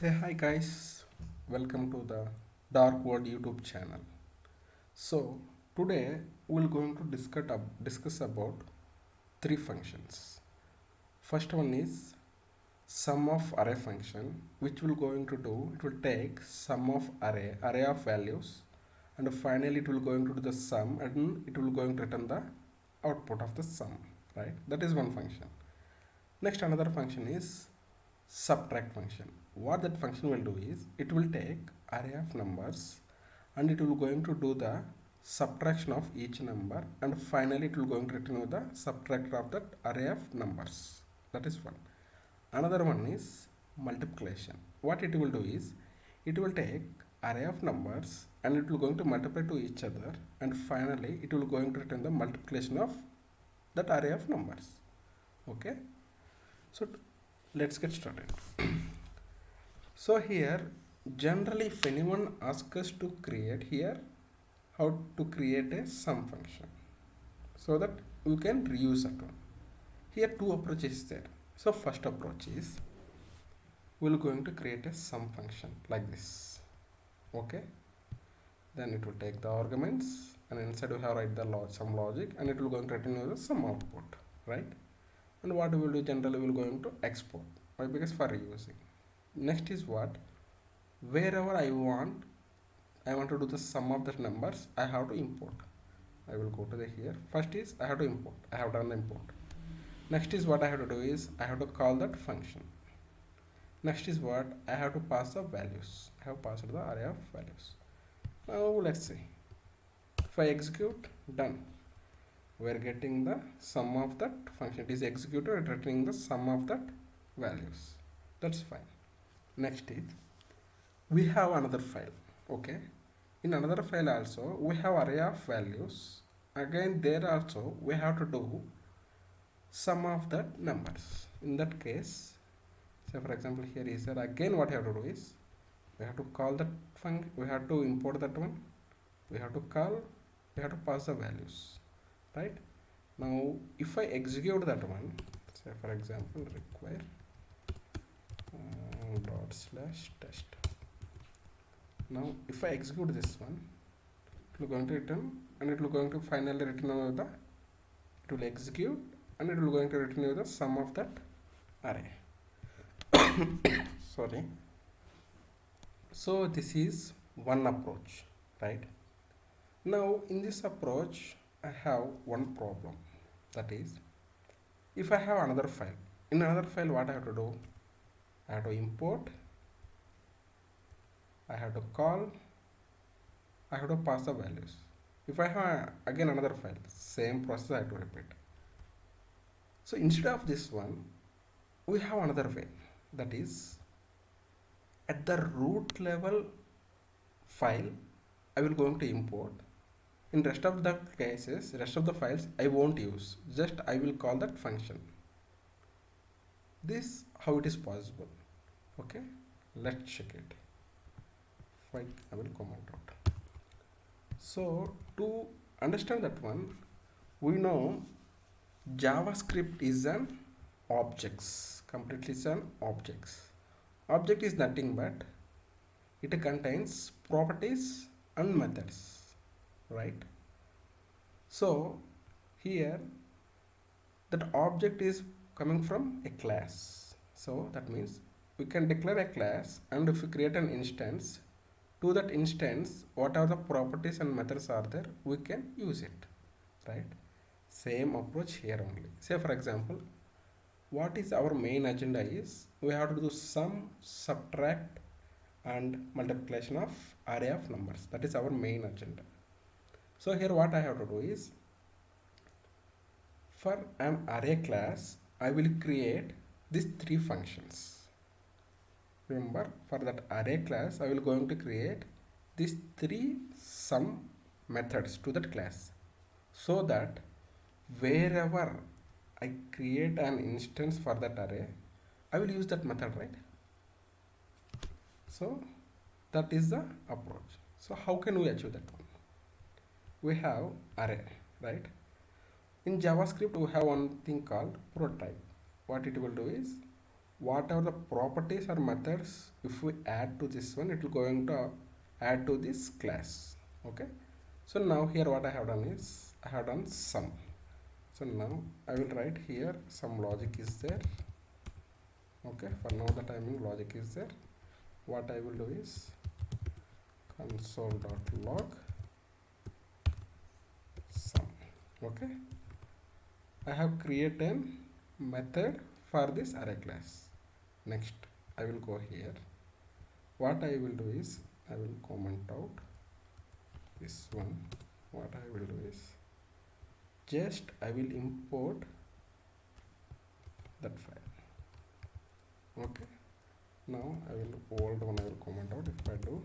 Hey, hi guys, welcome to the Dark World YouTube channel. So today we're going to discuss about three functions. First one is sum of array function, which will going to do it will take sum of array of values, and finally it will going to do the sum, and it will going to return the output of the sum. Right? That is one function. Next, another function is subtract function. What that function will do is it will take array of numbers and it will going to do the subtraction of each number, and finally it will going to return with the subtractor of that array of numbers. That is one. Another one is multiplication. What it will do is it will take array of numbers and it will going to multiply to each other, and finally it will going to return the multiplication of that array of numbers. Okay, so let's get started. So here, generally if anyone asks us to create here, how to create a sum function, so that you can reuse that one. Here two approaches there. So first approach is we're going to create a sum function like this. Okay, then it will take the arguments and inside we have write the some logic, and it will going to return you the sum output, right? And what we will do, generally we will going to export. Why? Because for reusing. Next is what, wherever I want to do the sum of the numbers, I have to import. I will go to the here. First is I have to import. I have done the import. Next is what I have to do is I have to call that function. Next is what I have to pass the values. I have passed the array of values. Now let's see. If I execute, done. We are getting the sum of that function. It is executed and returning the sum of that values. That's fine. Next is we have another file. Okay, in another file also we have array of values. Again there also we have to do sum of that numbers. In that case, say for example here is that again what we have to do is we have to call that function, we have to import that one, we have to call, we have to pass the values, right? Now if I execute that one, say for example require dot slash test. Now if I execute this one, it will going to return, and it will going to finally return over the, it will execute and it will going to return you the sum of that array. Sorry. So this is one approach, right? Now in this approach I have one problem, that is if I have another file, in another file what I have to do, I have to import, I have to call, I have to pass the values. If I have again another file, same process I have to repeat. So instead of this one, we have another way, that is at the root level file I will going to import. In rest of the cases, rest of the files I won't use, just I will call that function. This how it is possible. Okay, let's check it. Fine, I will comment out. So to understand that one, we know JavaScript is an objects, completely is an objects. Object is nothing but it contains properties and methods, right? So here that object is coming from a class, so that means we can declare a class, and if we create an instance, to that instance whatever the properties and methods are there, we can use it, right? Same approach here only. Say for example, what is our main agenda is we have to do sum, subtract and multiplication of array of numbers. That is our main agenda. So here what I have to do is, for an array class I will create these three functions. Remember, for that array class I will going to create these three sum methods to that class, so that wherever I create an instance for that array, I will use that method, right? So that is the approach. So how can we achieve that one? We have array, right? In JavaScript we have one thing called prototype. What it will do is whatever the properties or methods, if we add to this one, it will going to add to this class. Okay, so now here what I have done is I have done sum. So now I will write here some logic is there. Okay, for now the timing logic is there. What I will do is console.log sum. Okay, I have created a method for this array class. Next I will go here. What I will do is I will comment out this one. What I will do is just I will import that file. Okay, now I will old one I will comment out. If I do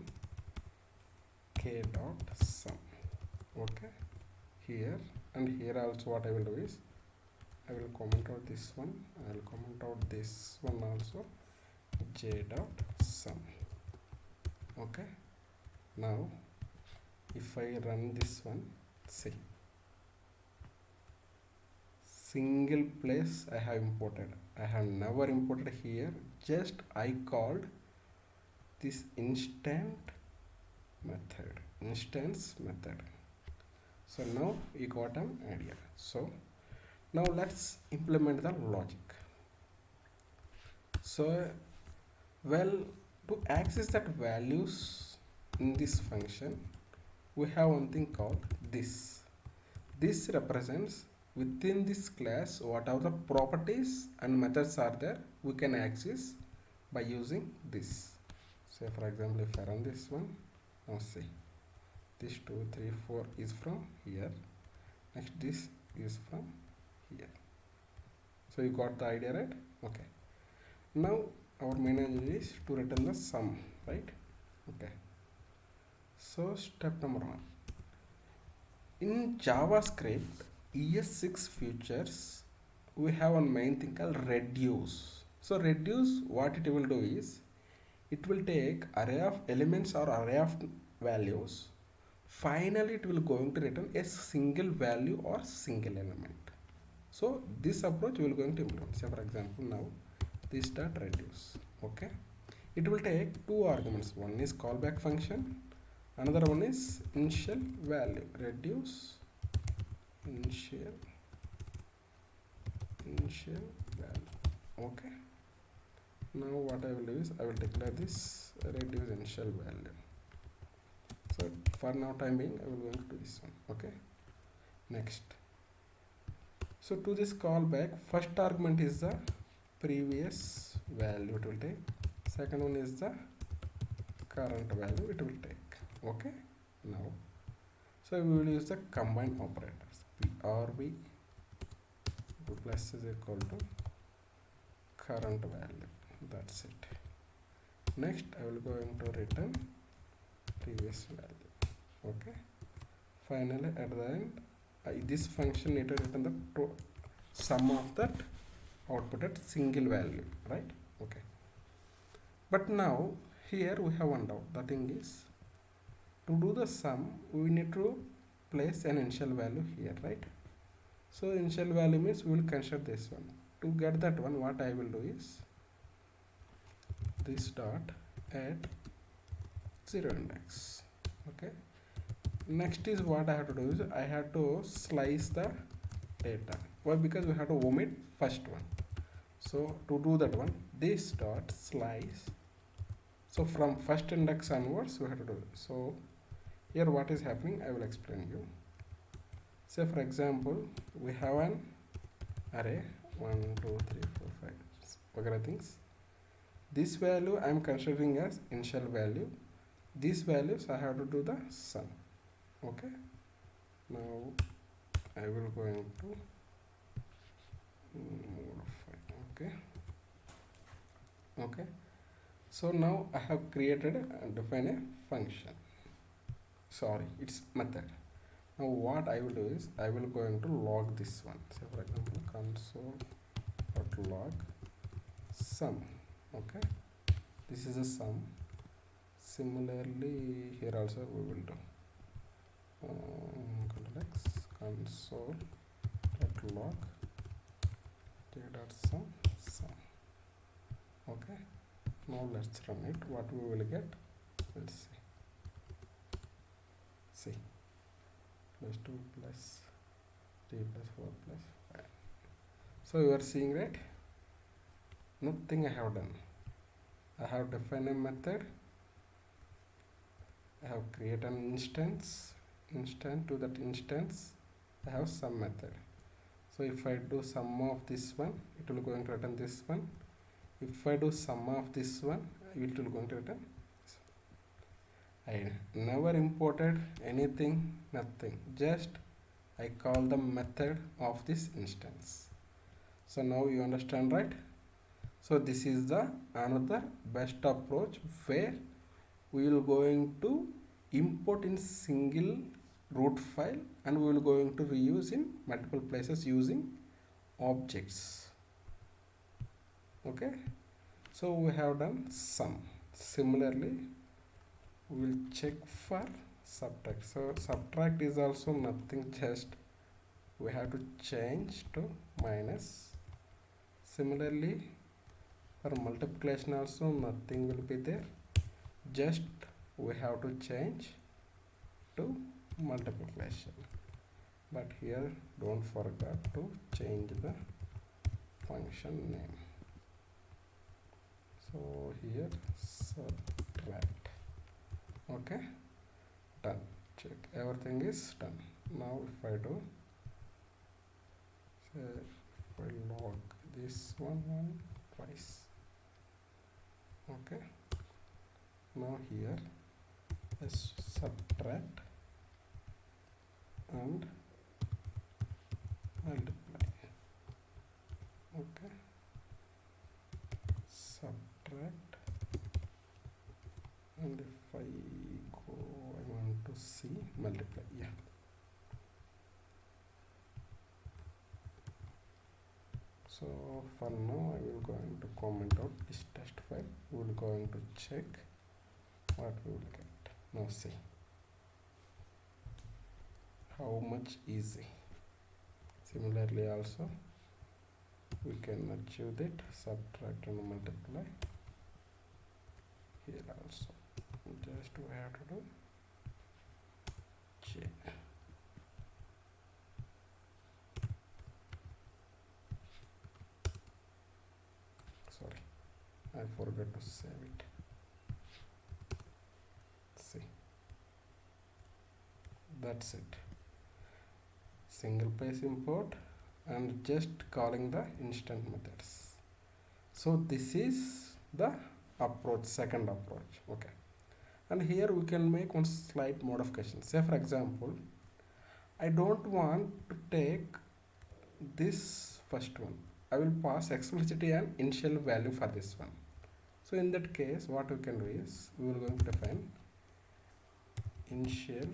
k dot sum, okay, here and here also what I will do is I will comment out this one, I will comment out this one also, j dot sum. Okay, now if I run this one, see, single place I have imported. I have never imported here, just I called this instance method. So now you got an idea. So now let's implement the logic. So well, to access that values in this function, we have one thing called this. This represents within this class whatever the properties and methods are there, we can access by using this. Say for example, if I run this one, now see, this 2 3 4 is from here, next this is from here. So you got the idea, right? Okay, now our main idea is to return the sum, right? Okay, so step number 1, in JavaScript ES6 features, we have one main thing called reduce. So reduce, what it will do is it will take array of elements or array of values. Finally it will going to return a single value or single element. So this approach we will going to implement. Say for example, now this dot reduce. Okay, it will take two arguments. One is callback function, another one is initial value. Reduce initial value. Okay, now what I will do is I will declare this reduce initial value. So for now time being I will going to do this one. Okay, next, so to this callback, first argument is the previous value it will take, second one is the current value it will take. Okay, now so we will use the combine operators. PRV plus is equal to current value. That's it. Next I will going to return previous value. Okay, finally at the end this function need to return the sum of that output at single value, right? Okay, but now here we have one doubt. The thing is, to do the sum we need to place an initial value here, right? So initial value means we will consider this one. To get that one, what I will do is this dot at 0 index. Okay, next is what I have to do is I have to slice the data. Why? Because we have to omit first one. So to do that one, this dot slice, so from first index onwards we have to do it. So here what is happening I will explain you. Say for example, we have an array 1 2 3 4 5 whatever things. This value I am considering as initial value. These values I have to do the sum. Okay, now I will going to modify. Okay, so now I have created and defined a function. Sorry, it's method. Now what I will do is I will going to log this one. So for example, console.log sum. Okay, this is a sum. Similarly here also we will do console.log j.sum. Now let's run it. What we will get, let's see plus 2 plus 3 plus 4 plus 5. So you are seeing, right? Nothing I have done. I have defined a method, I have created an instance to that instance I have some method. So if I do sum of this one, it will going to return this one. If I do sum of this one, it will going to return this one. I never imported anything, nothing, just I call the method of this instance. So now you understand, right? So this is the another best approach where we will going to import in single root file and we will going to reuse in multiple places using objects. Okay, so we have done sum. Similarly, we will check for subtract. So subtract is also nothing, just we have to change to minus. Similarly, for multiplication also nothing will be there, just we have to change to multiplication. But here don't forget to change the function name. So here subtract. Okay, done. Check, everything is done. Now if I do, say if I log this one twice. Okay, now here let's subtract and multiply. Okay, subtract, and if I go, I want to see multiply. Yeah, so for now I will going to comment out this test file. We will going to check what we will get. Now see how much easy. Similarly also we can achieve that, subtract and multiply. Here also just we have to do J. Sorry, I forgot to save it. See, that's it. Single place import and just calling the instant methods. So this is the approach, second approach. Okay, and here we can make one slight modification. Say for example, I don't want to take this first one. I will pass explicitly an initial value for this one. So in that case, what we can do is we will going to define initial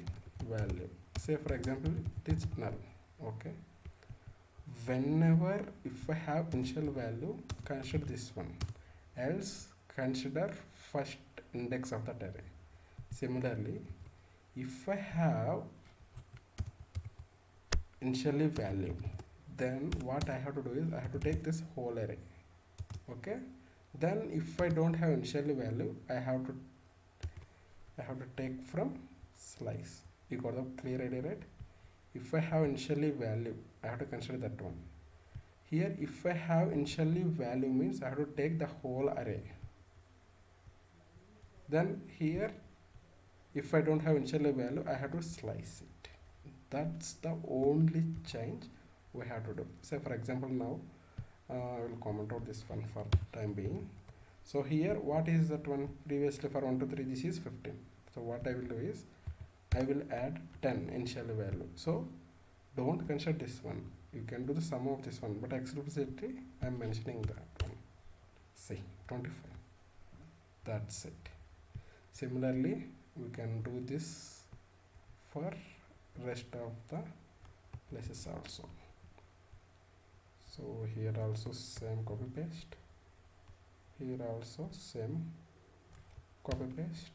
value. Say for example, it is null. Okay, whenever if I have initial value, consider this one, else consider first index of that array. Similarly, if I have initially value, then what I have to do is I have to take this whole array. Okay, then if I don't have initially value, I have to take from slice. You got the clear idea, right? If I have initially value, I have to consider that one. Here if I have initially value means I have to take the whole array. Then here if I don't have initially value, I have to slice it. That's the only change we have to do. Say for example, now I will comment out this one for time being. So here what is that one? Previously for 1 to 3 this is 15. So what I will do is I will add 10 initial value. So don't consider this one, you can do the sum of this one, but explicitly I am mentioning that one. See, 25. That's it. Similarly we can do this for rest of the places also. So here also same copy paste, here also same copy paste,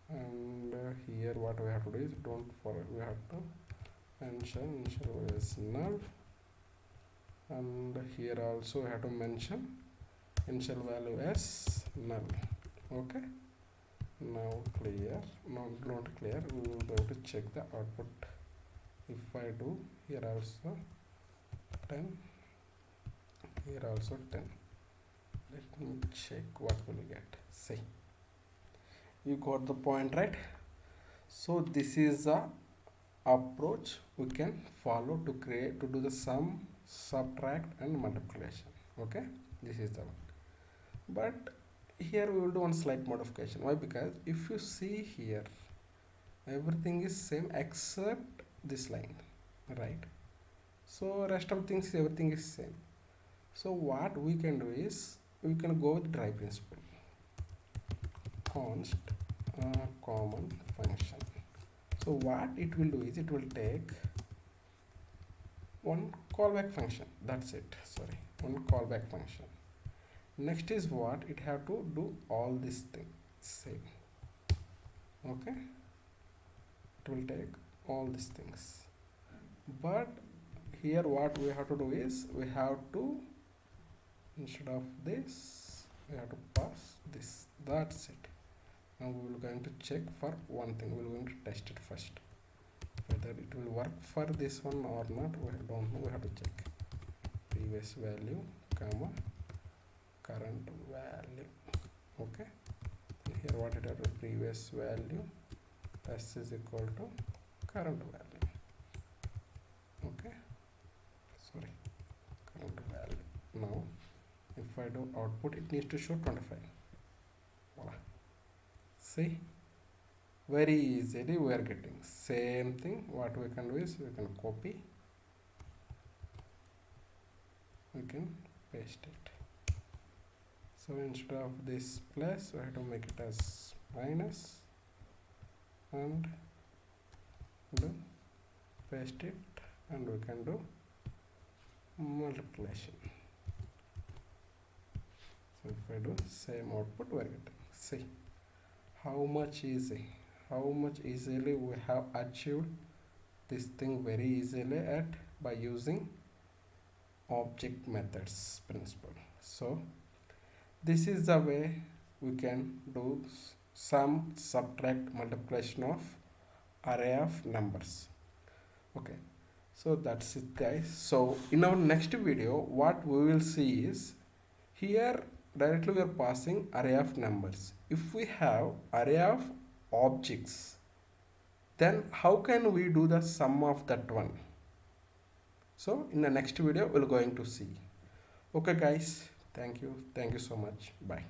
and here what we have to do is don't forget, we have to mention initial as null, and here also we have to mention initial value as null. Okay, now clear. Now not clear, we will go to check the output. If I do here also 10, here also 10, let me check what will we get. See, you got the point, right? So this is a approach we can follow to create, to do the sum, subtract and multiplication. Okay, this is the one. But here we will do one slight modification. Why? Because if you see here, everything is same except this line, right? So rest of things, everything is same. So what we can do is, we can go with dry principle. Const common function. So what it will do is, it will take one callback function, that's it. Sorry, one callback function. Next is what it have to do, all these things same. Okay, it will take all these things, but here what we have to do is, we have to, instead of this, we have to pass this, that's it. Now we will going to check for one thing, we will going to test it first, whether it will work for this one or not. We don't know, we have to check previous value comma current value. Okay, here what it is, previous value s is equal to current value. Okay, sorry, current value. Now if I do output, it needs to show 25. Voila. See, very easily we are getting same thing. What we can do is, we can copy, we can paste it. So instead of this plus, we have to make it as minus and do paste it, and we can do multiplication. So if I do same output, we are getting. See how much easy, how much easily we have achieved this thing very easily at by using object methods principle. So this is the way we can do sum, subtract, multiplication of array of numbers. Okay, so that's it guys. So in our next video, what we will see is, here directly we are passing array of numbers. If we have array of objects, then how can we do the sum of that one? So in the next video we're going to see. Okay guys, thank you so much, bye.